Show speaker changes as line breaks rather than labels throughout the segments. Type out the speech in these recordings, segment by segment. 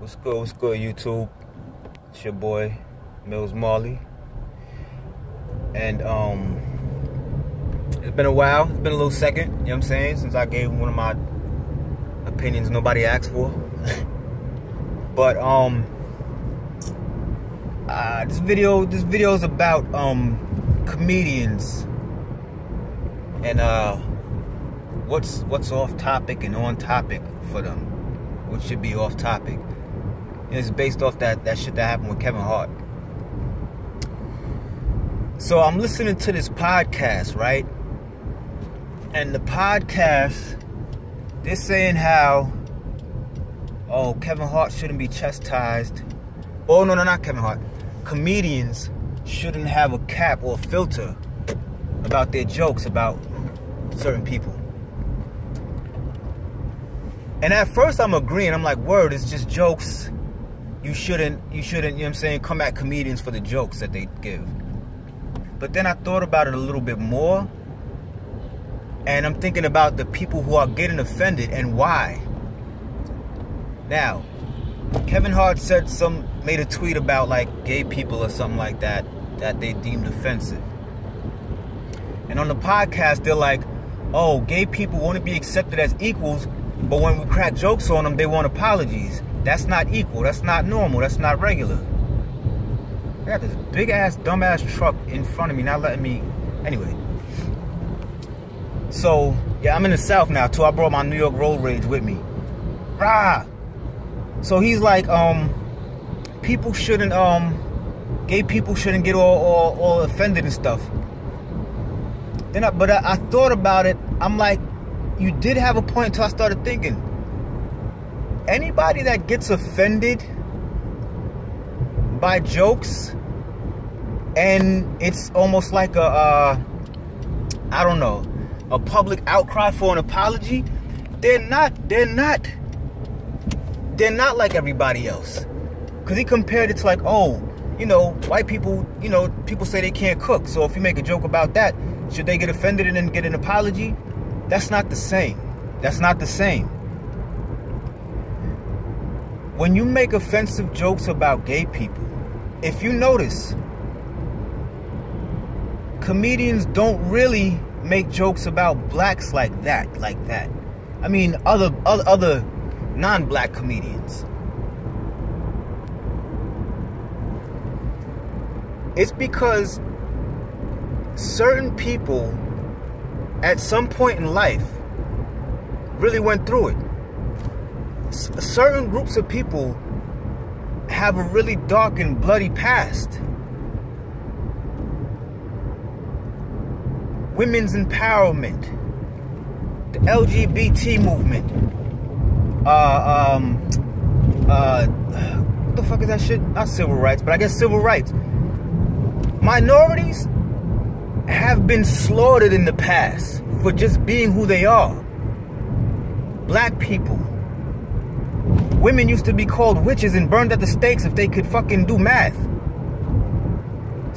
What's good, YouTube? It's your boy, Mills Marley. And, it's been a while. It's been a little second, you know what I'm saying, since I gave one of my opinions nobody asked for. But, this video is about, comedians and, what's off topic and on topic for them. What should be off topic. It's based off that shit that happened with Kevin Hart. So I'm listening to this podcast, right? And the podcast, they're saying how, oh, Kevin Hart shouldn't be chastised. Oh, no, not Kevin Hart. Comedians shouldn't have a cap or a filter about their jokes about certain people. And at first I'm agreeing. I'm like, word, it's just jokes. You shouldn't, you know what I'm saying, come at comedians for the jokes that they give. But then I thought about it a little bit more. And I'm thinking about the people who are getting offended and why. Now, Kevin Hart made a tweet about like gay people or something like that they deemed offensive. And on the podcast, they're like, oh, gay people want to be accepted as equals, but when we crack jokes on them, they want apologies. That's not equal. That's not normal. That's not regular. I got this big ass, dumb ass truck in front of me, not letting me. Anyway. So, yeah, I'm in the South now, too. I brought my New York road rage with me. Rah! So he's like, people shouldn't, gay people shouldn't get all offended and stuff. But I thought about it. I'm like, you did have a point until I started thinking. Anybody that gets offended by jokes and it's almost like I don't know, a public outcry for an apology, they're not like everybody else. Because he compared it to like, oh, you know, white people, you know, people say they can't cook. So if you make a joke about that, should they get offended and then get an apology? That's not the same. That's not the same. When you make offensive jokes about gay people, if you notice, comedians don't really make jokes about blacks like that. I mean, other non-black comedians. It's because certain people at some point in life really went through it. Certain groups of people have a really dark and bloody past. Women's empowerment, the LGBT movement, what the fuck is that shit? Not civil rights, but I guess civil rights. Minorities have been slaughtered in the past for just being who they are. Black people. Women used to be called witches and burned at the stakes if they could fucking do math.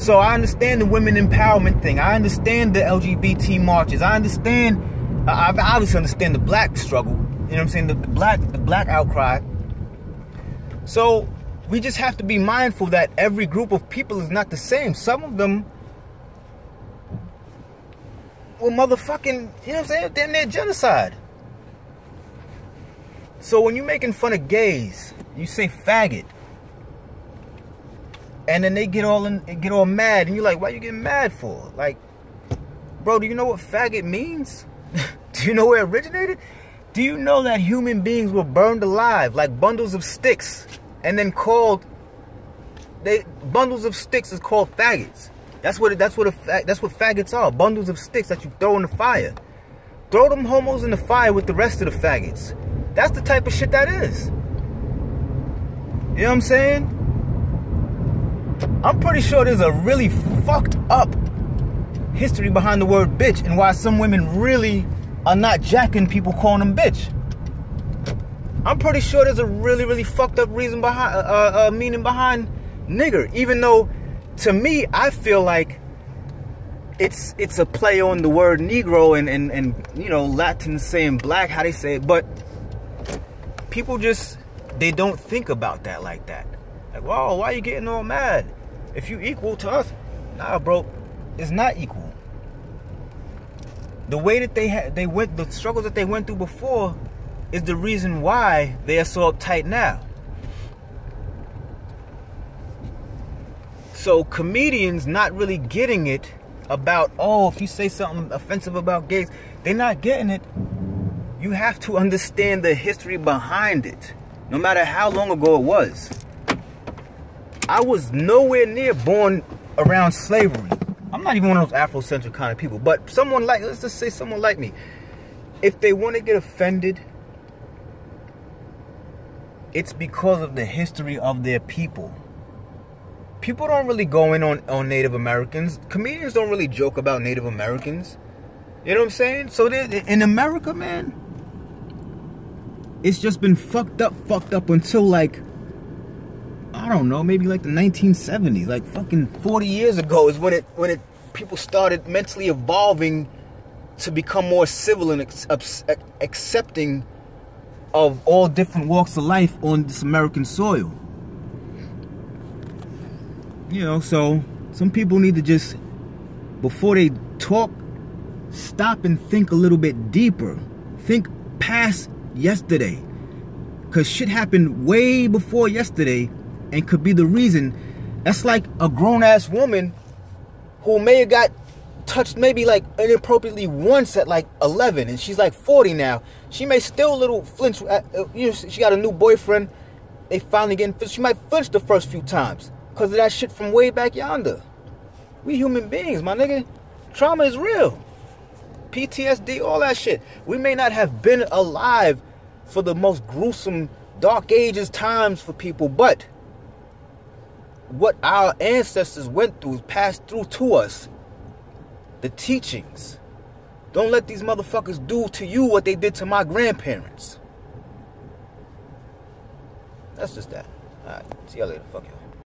So I understand the women empowerment thing. I understand the LGBT marches. I obviously understand the black struggle. You know what I'm saying? The black outcry. So we just have to be mindful that every group of people is not the same. Some of them will motherfucking, you know what I'm saying? Damn near genocide. So when you're making fun of gays, you say faggot. And then they get all mad, and you're like, why you getting mad for? Like, bro, do you know what faggot means? Do you know where it originated? Do you know that human beings were burned alive like bundles of sticks and then bundles of sticks is called faggots. That's what faggots are, bundles of sticks that you throw in the fire. Throw them homos in the fire with the rest of the faggots. That's the type of shit that is. You know what I'm saying? I'm pretty sure there's a really fucked up history behind the word bitch and why some women really are not jacking people calling them bitch. I'm pretty sure there's a really, really fucked up reason behind, meaning behind nigger. Even though, to me, I feel like it's a play on the word Negro and you know, Latins saying black, how they say it. But people just they don't think about that like that. Like, whoa, why are you getting all mad? If you equal to us, nah, bro, it's not equal. The way that the struggles that they went through before is the reason why they are so uptight now. So comedians not really getting it about, oh, if you say something offensive about gays, they're not getting it. You have to understand the history behind it, no matter how long ago it was. I was nowhere near born around slavery. I'm not even one of those Afrocentric kind of people, but someone like, let's just say someone like me, if they want to get offended, it's because of the history of their people. People don't really go in on Native Americans. Comedians don't really joke about Native Americans. You know what I'm saying? So in America, man, it's just been fucked up until like, I don't know, maybe like the 1970s, like fucking 40 years ago is when people started mentally evolving to become more civil and accepting of all different walks of life on this American soil. You know, so some people need to just, before they talk, stop and think a little bit deeper. Think past yesterday. Because shit happened way before yesterday and could be the reason. That's like a grown-ass woman who may have got touched maybe like inappropriately once at like 11 and she's like 40 now. She may still a little flinch. You know, she got a new boyfriend. They finally getting flinched. She might flinch the first few times because of that shit from way back yonder. We human beings, my nigga. Trauma is real. PTSD, all that shit. We may not have been alive for the most gruesome dark ages times for people, but what our ancestors went through is passed through to us. The teachings. Don't let these motherfuckers do to you what they did to my grandparents. That's just that. Alright, see y'all later. Fuck y'all.